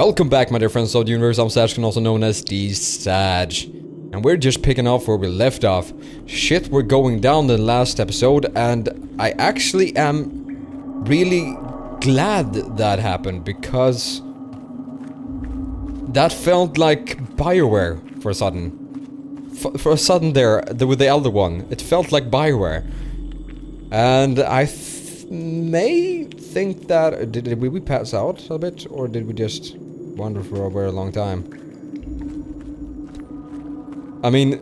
Welcome back, my dear friends of the universe. I'm Sashkin, also known as the Saj. And we're just picking up where we left off. Shit, we're going down the last episode, and I actually am really glad that happened, because that felt like BioWare for a sudden. For a sudden there, with the Elder One. It felt like BioWare. And I may think that... Did we pass out a bit? Or did we just wander for a very long time? I mean...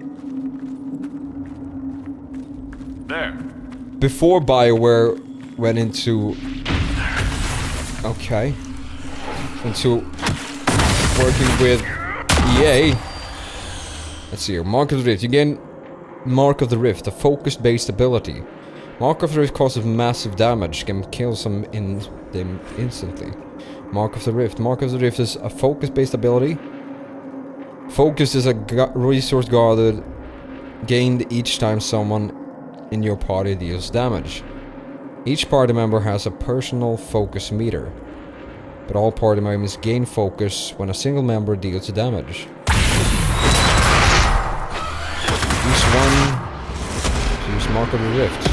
There. Before BioWare went into... Okay. Into working with EA. Let's see here. Mark of the Rift. You gain Mark of the Rift, a focus-based ability. Mark of the Rift causes massive damage, can kill them instantly. Mark of the Rift. Mark of the Rift is a focus-based ability. Focus is a resource gained each time someone in your party deals damage. Each party member has a personal focus meter, but all party members gain focus when a single member deals damage. Use one to use Mark of the Rift.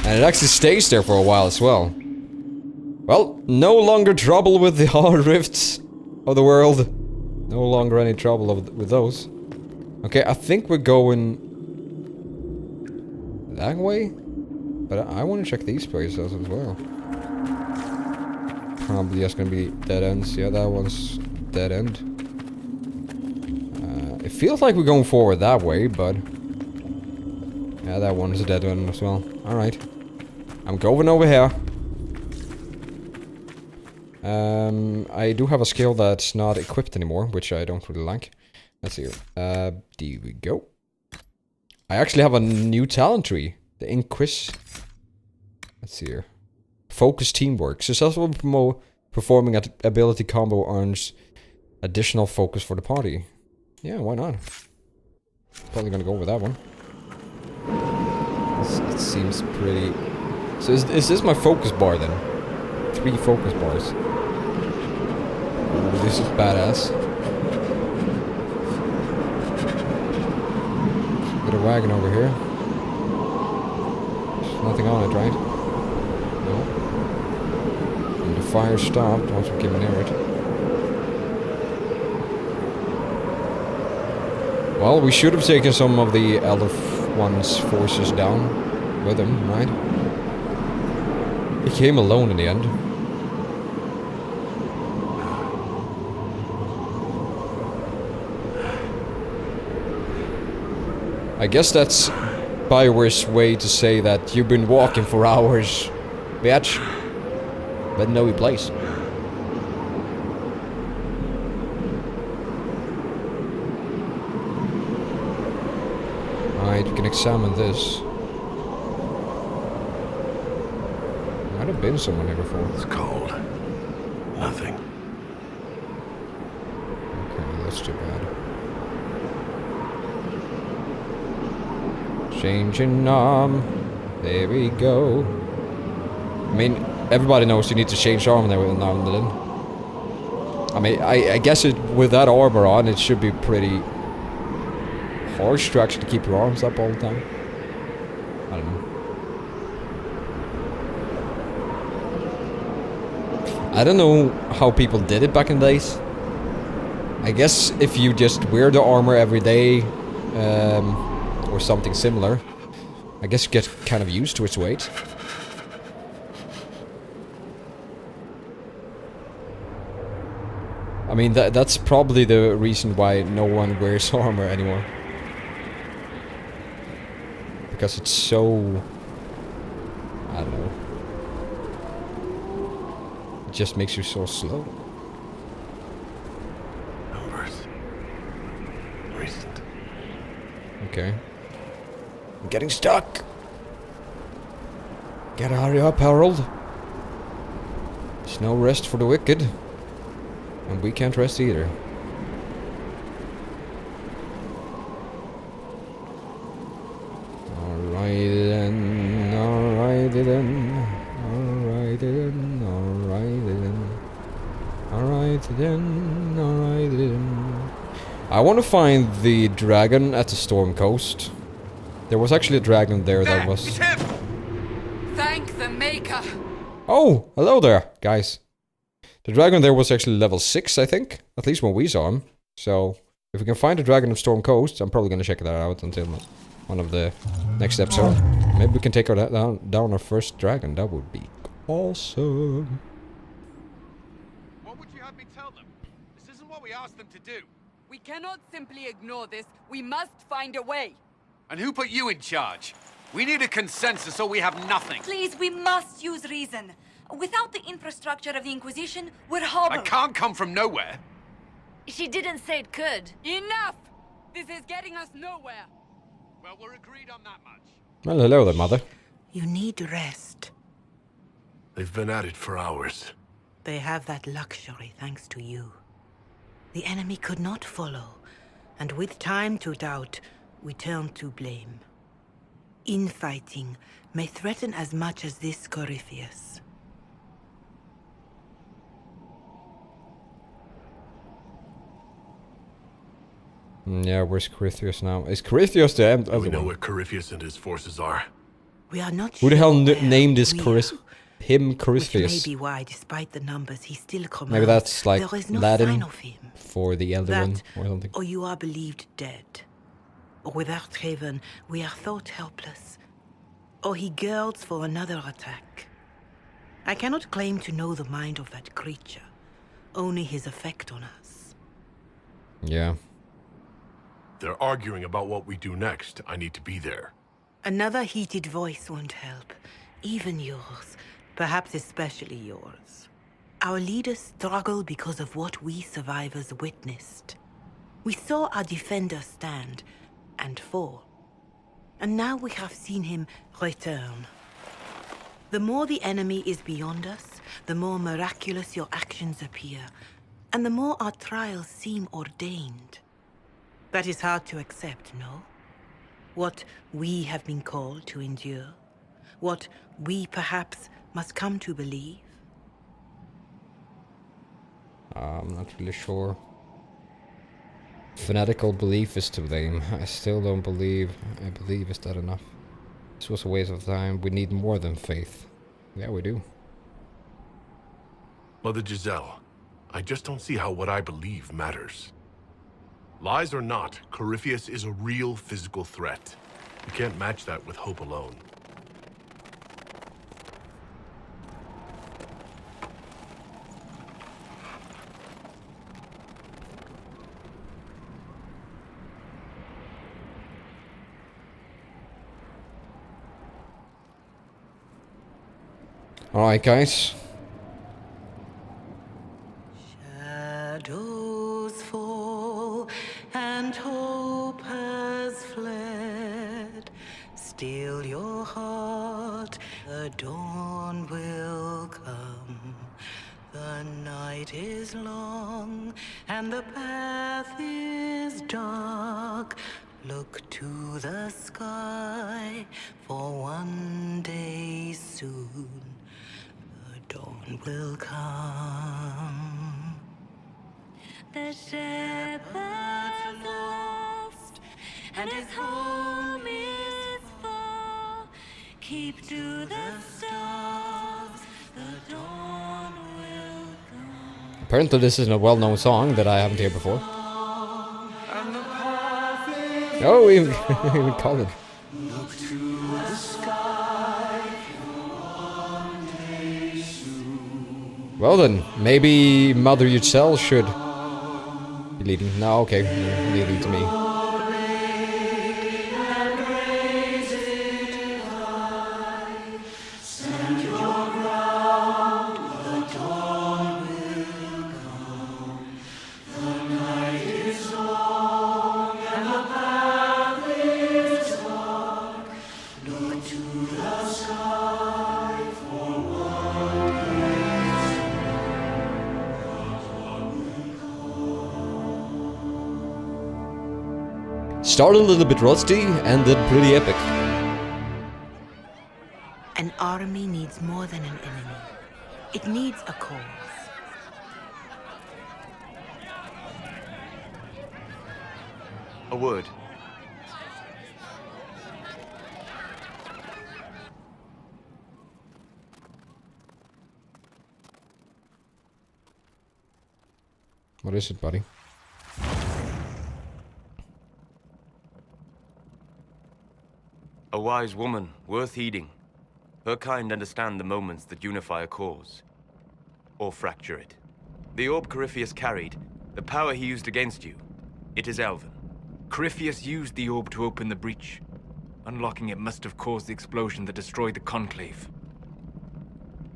And it actually stays there for a while as well. Well, no longer trouble with the hard rifts of the world. No longer any trouble with those. Okay, I think we're going that way. But I want to check these places as well. Probably just gonna be dead ends. Yeah, that one's dead end. It feels like we're going forward that way, but... Yeah, that one is a dead end as well. Alright. I'm going over here. I do have a skill that's not equipped anymore, which I don't really like. Let's see here. There we go. I actually have a new talent tree. The Inquisition. Let's see here. Focus teamwork. Successful performing an ability combo earns additional focus for the party. Yeah, why not? Probably gonna go with that one. It seems pretty... So is this my focus bar then? 3 focus bars. Ooh, this is badass. Got a wagon over here. There's nothing on it, right? No. And the fire stopped once we came near it. Well, we should have taken some of the Elder One's forces down with him, right? He came alone in the end. I guess that's BioWare's way to say that you've been walking for hours, bitch. But know your place. Alright, we can examine this. Might have been someone here before. It's cold. Nothing. Okay, that's too bad. Changing arm. There we go. I mean, everybody knows you need to change arm there now and then. I mean, I guess with that armor on, it should be pretty harsh to actually keep your arms up all the time. I don't know. I don't know how people did it back in the days. I guess if you just wear the armor every day, or something similar, I guess you get kind of used to its weight. I mean, that's probably the reason why no one wears armor anymore. Because it's so... I don't know. It just makes you so slow. Numbers. Recent. Okay. I'm getting stuck! Gotta hurry up, Harold. There's no rest for the wicked. And we can't rest either. Alrighty then. Alrighty then. Alrighty then. Alrighty then. Alrighty then. I want to find the dragon at the Storm Coast. There was actually a dragon there that was... It's him! Thank the Maker! Oh! Hello there, guys. The dragon there was actually level 6, I think. At least when we saw him. So, if we can find the dragon of Storm Coast, I'm probably gonna check that out until one of the next episodes. Maybe we can take down our first dragon. That would be awesome. What would you have me tell them? This isn't what we asked them to do. We cannot simply ignore this. We must find a way. And who put you in charge? We need a consensus or we have nothing. Please, we must use reason. Without the infrastructure of the Inquisition, we're I hobbled. can't come from nowhere. She didn't say it could. Enough! This is getting us nowhere. Well, we're agreed on that much. Well, hello there, mother. You need rest. They've been at it for hours. They have that luxury thanks to you. The enemy could not follow, and with time to doubt, we turn to blame. Infighting may threaten as much as this Corypheus. Yeah, where's Corypheus now? Is Corypheus the end? Do we know where Corypheus and his forces are? We are not Who the sure hell where named this we are, him which may Corypheus? be why, despite the numbers, he still commands. Maybe that's like there is no Latin sign of him. for the Elder One That, or something. or you are believed dead. Or without Haven, we are thought helpless. Or he girds for another attack. I cannot claim to know the mind of that creature, only his effect on us. Yeah. They're arguing about what we do next. I need to be there. Another heated voice won't help. Even yours. Perhaps especially yours. Our leaders struggle because of what we survivors witnessed. We saw our defender stand and fall. And now we have seen him return. The more the enemy is beyond us, the more miraculous your actions appear, and the more our trials seem ordained. That is hard to accept, no? What we have been called to endure, what we perhaps must come to believe. I'm not really sure. Fanatical belief is to blame. I still don't believe. I believe, is that enough? This was a waste of time. We need more than faith. Yeah, we do. Mother Giselle, I just don't see how what I believe matters. Lies or not, Corypheus is a real physical threat. You can't match that with hope alone. Alright, guys. Shadows fall and hope has fled. Still your heart, the dawn will come. The night is long and the path is dark. Look to the sky, for one day soon the dawn will come. The shepherd's lost, and his home is far. Keep to the stars, the dawn will come. Apparently this is a well-known song that I haven't heard before. Oh, we even called it. Well then, maybe Mother Giselle should be leading. No, okay, you're leading to me. Started a little bit rusty, ended pretty epic. An army needs more than an enemy. It needs a cause. A word. What is it, buddy? A wise woman, worth heeding. Her kind understand the moments that unify a cause. Or fracture it. The orb Corypheus carried, the power he used against you, it is Elven. Corypheus used the orb to open the breach. Unlocking it must have caused the explosion that destroyed the Conclave.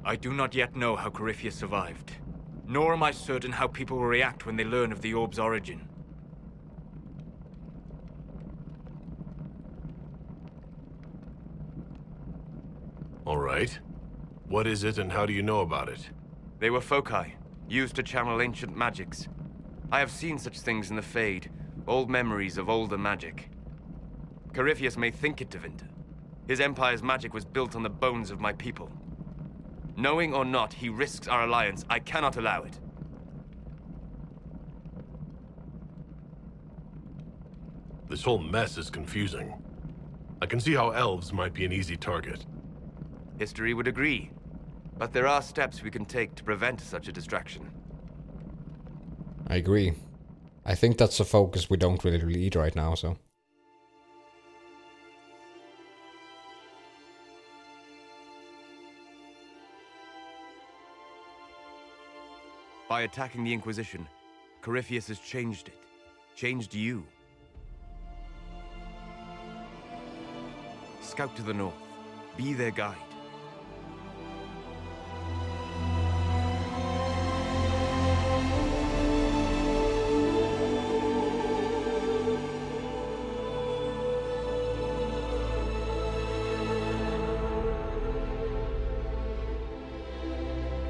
I do not yet know how Corypheus survived, nor am I certain how people will react when they learn of the orb's origin. All right. What is it and how do you know about it? They were foci, used to channel ancient magics. I have seen such things in the Fade, old memories of older magic. Corypheus may think it Tevinter. His empire's magic was built on the bones of my people. Knowing or not, he risks our alliance. I cannot allow it. This whole mess is confusing. I can see how elves might be an easy target. History would agree. But there are steps we can take to prevent such a distraction. I agree. I think that's a focus we don't really need right now, so... By attacking the Inquisition, Corypheus has changed it. Changed you. Scout to the north. Be their guide.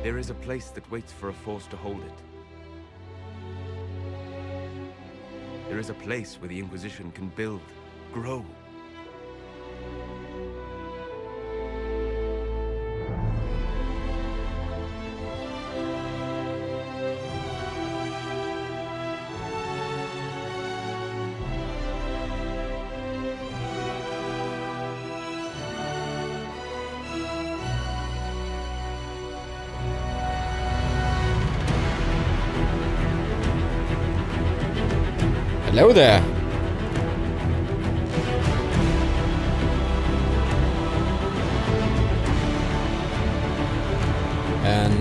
There is a place that waits for a force to hold it. There is a place where the Inquisition can build, grow. Hello there! And...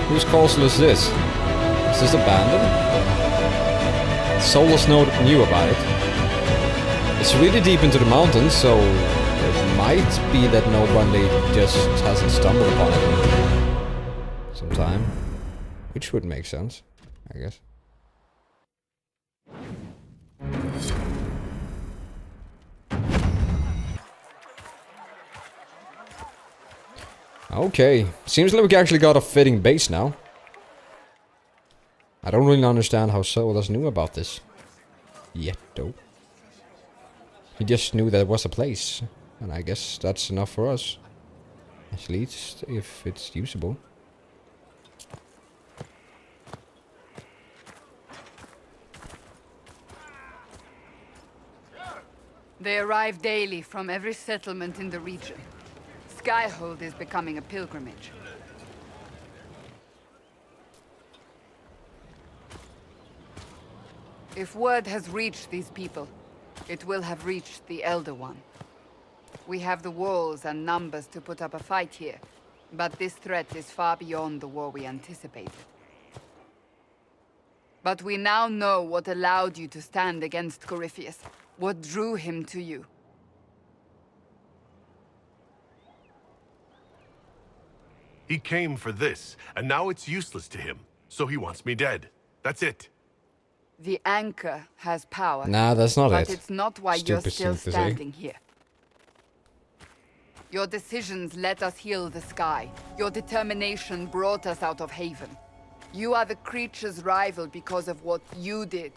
whose castle is this? Is this abandoned? Solus knew about it. It's really deep into the mountains, so it might be that nobody just hasn't stumbled upon it sometime. Which would make sense, I guess. Okay, seems like we actually got a fitting base now. I don't really understand how Solus knew about this yet, though. He just knew there was a place, and I guess that's enough for us. At least if it's usable. They arrive daily from every settlement in the region. Skyhold is becoming a pilgrimage. If word has reached these people, it will have reached the Elder One. We have the walls and numbers to put up a fight here, but this threat is far beyond the war we anticipated. But we now know what allowed you to stand against Corypheus. What drew him to you? He came for this, and now it's useless to him, so he wants me dead. That's it. The anchor has power. Nah, that's not but it. It's not why you're Stupid still thing to say. standing here. Your decisions let us heal the sky. Your determination brought us out of Haven. You are the creature's rival because of what you did.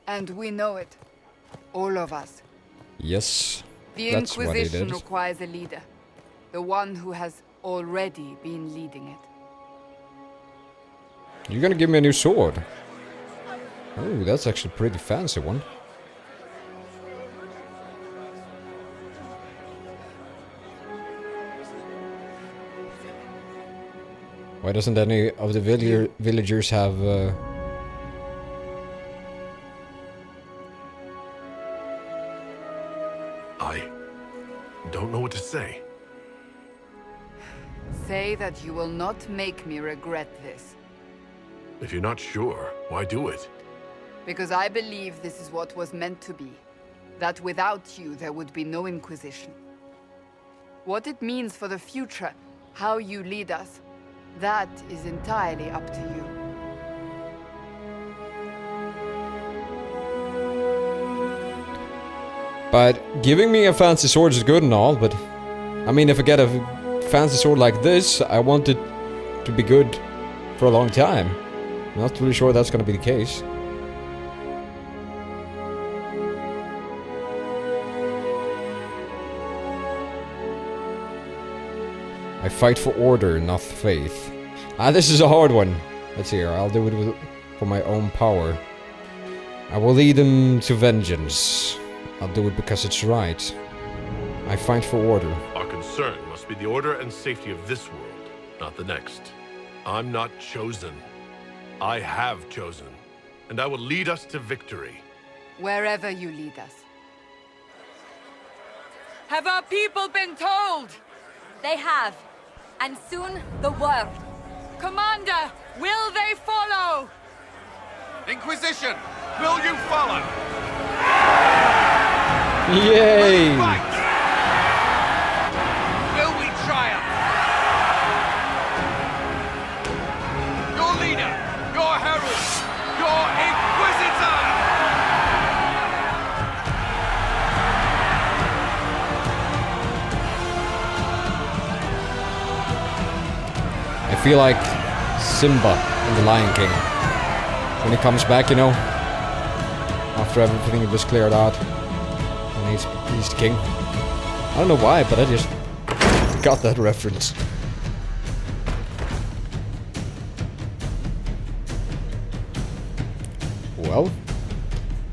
And we know it. All of us. Yes, The that's what he Inquisition did. requires a leader. The one who has already been leading it. You're gonna give me a new sword. Oh, that's actually a pretty fancy one. Why doesn't any of the villagers have... I don't know what to say. Say that you will not make me regret this. If you're not sure, why do it? Because I believe this is what was meant to be. That without you, there would be no Inquisition. What it means for the future, how you lead us, that is entirely up to you. But giving me a fancy sword is good and all, but... I mean, if I get a fancy sword like this, I want it to be good for a long time. Not really sure that's gonna be the case. I fight for order, not faith. Ah, this is a hard one. Let's see here, I'll do it for my own power. I will lead them to vengeance. I'll do it because it's right. I fight for order. Our concern must be the order and safety of this world, not the next. I'm not chosen. I have chosen. And I will lead us to victory. Wherever you lead us. Have our people been told? They have. And soon, the world. Commander, will they follow? Inquisition, will you follow? Yay! Fight! Will we triumph? Your leader, your herald, your Inquisitor! I feel like Simba in The Lion King. When he comes back, you know, after everything was cleared out, and he's the king. I don't know why, but I just got that reference. Well,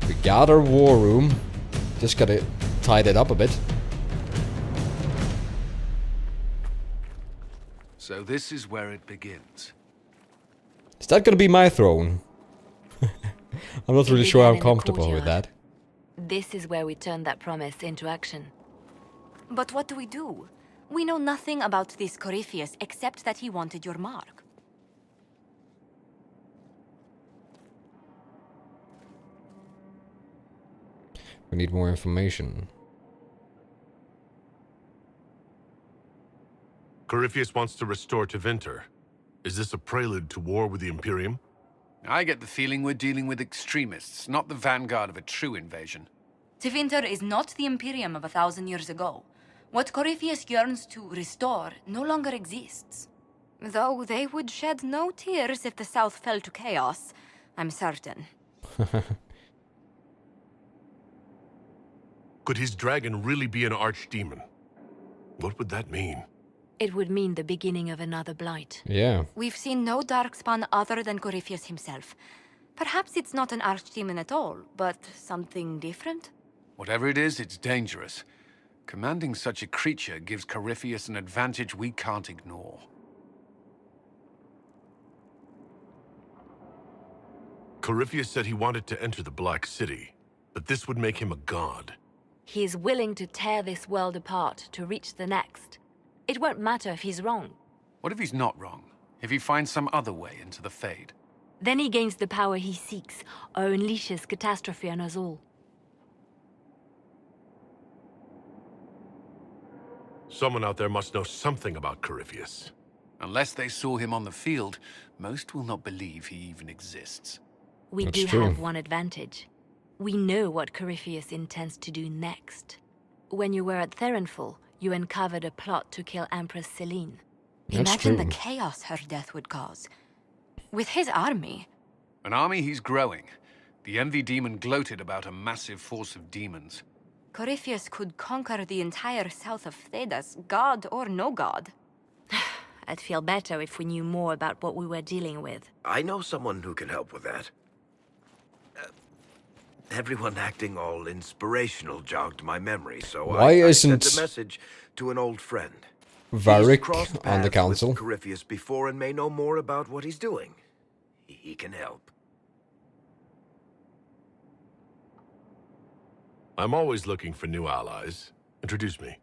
we got our war room. Just gotta tidy it up a bit. So this is where it begins. Is that gonna be my throne? I'm not It really sure began I'm in the comfortable with courtyard. that. This is where we turn that promise into action. But what do we do? We know nothing about this Corypheus except that he wanted your mark. We need more information. Corypheus wants to restore Tevinter. Is this a prelude to war with the Imperium? I get the feeling we're dealing with extremists, not the vanguard of a true invasion. Tevinter is not the Imperium of 1,000 years ago. What Corypheus yearns to restore no longer exists. Though they would shed no tears if the South fell to chaos, I'm certain. Could his dragon really be an archdemon? What would that mean? It would mean the beginning of another blight. Yeah. We've seen no darkspawn other than Corypheus himself. Perhaps it's not an archdemon at all, but something different? Whatever it is, it's dangerous. Commanding such a creature gives Corypheus an advantage we can't ignore. Corypheus said he wanted to enter the Black City, but this would make him a god. He is willing to tear this world apart to reach the next. It won't matter if he's wrong. What if he's not wrong? If he finds some other way into the Fade? Then he gains the power he seeks, or unleashes catastrophe on us all. Someone out there must know something about Corypheus. Unless they saw him on the field, most will not believe he even exists. We That's do true. have one advantage. We know what Corypheus intends to do next. When you were at Therenfall, you uncovered a plot to kill Empress Celine. That's Imagine true. the chaos her death would cause. With his army. An army he's growing. The Envy Demon gloated about a massive force of demons. Corypheus could conquer the entire south of Thedas, god or no god. I'd feel better if we knew more about what we were dealing with. I know someone who can help with that. Everyone acting all inspirational jogged my memory, so Why I isn't sent a message to an old friend. Varric He's crossed on the paths council? with Corypheus before and may know more about what he's doing. He can help. I'm always looking for new allies. Introduce me.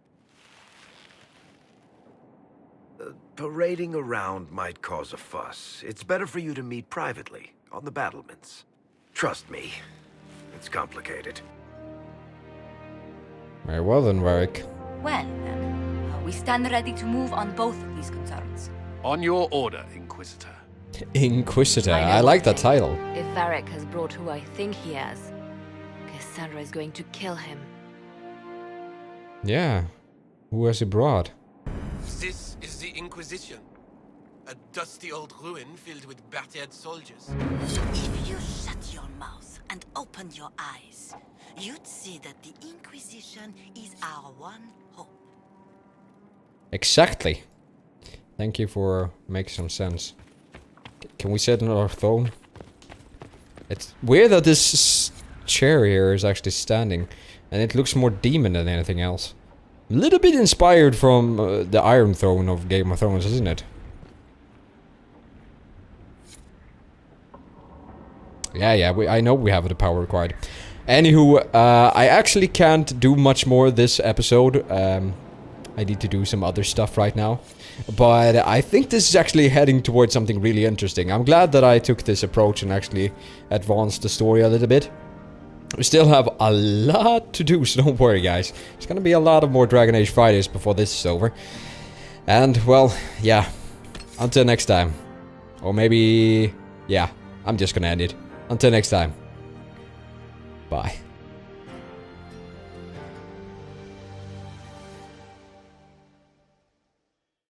Parading around might cause a fuss. It's better for you to meet privately, on the battlements. Trust me, it's complicated. Very well then, Varric. Well, then, we stand ready to move on both of these concerns. On your order, Inquisitor. Inquisitor, I know I like one that thing. title. If Varric has brought who I think he has, Cassandra is going to kill him. Yeah. Who has he brought? This is the Inquisition. A dusty old ruin filled with battered soldiers. If you shut your mouth and opened your eyes, you'd see that the Inquisition is our one hope. Exactly. Thank you for making some sense. Can we sit on our throne? It's weird that this chair here is actually standing, and it looks more demon than anything else. A little bit inspired from the Iron Throne of Game of Thrones, isn't it? Yeah, I know we have the power required. Anywho, I actually can't do much more this episode. I need to do some other stuff right now. But I think this is actually heading towards something really interesting. I'm glad that I took this approach and actually advanced the story a little bit. We still have a lot to do, so don't worry guys. There's gonna be a lot of more Dragon Age Fridays before this is over. And, well, yeah. Until next time. Or maybe... yeah, I'm just gonna end it. Until next time. Bye.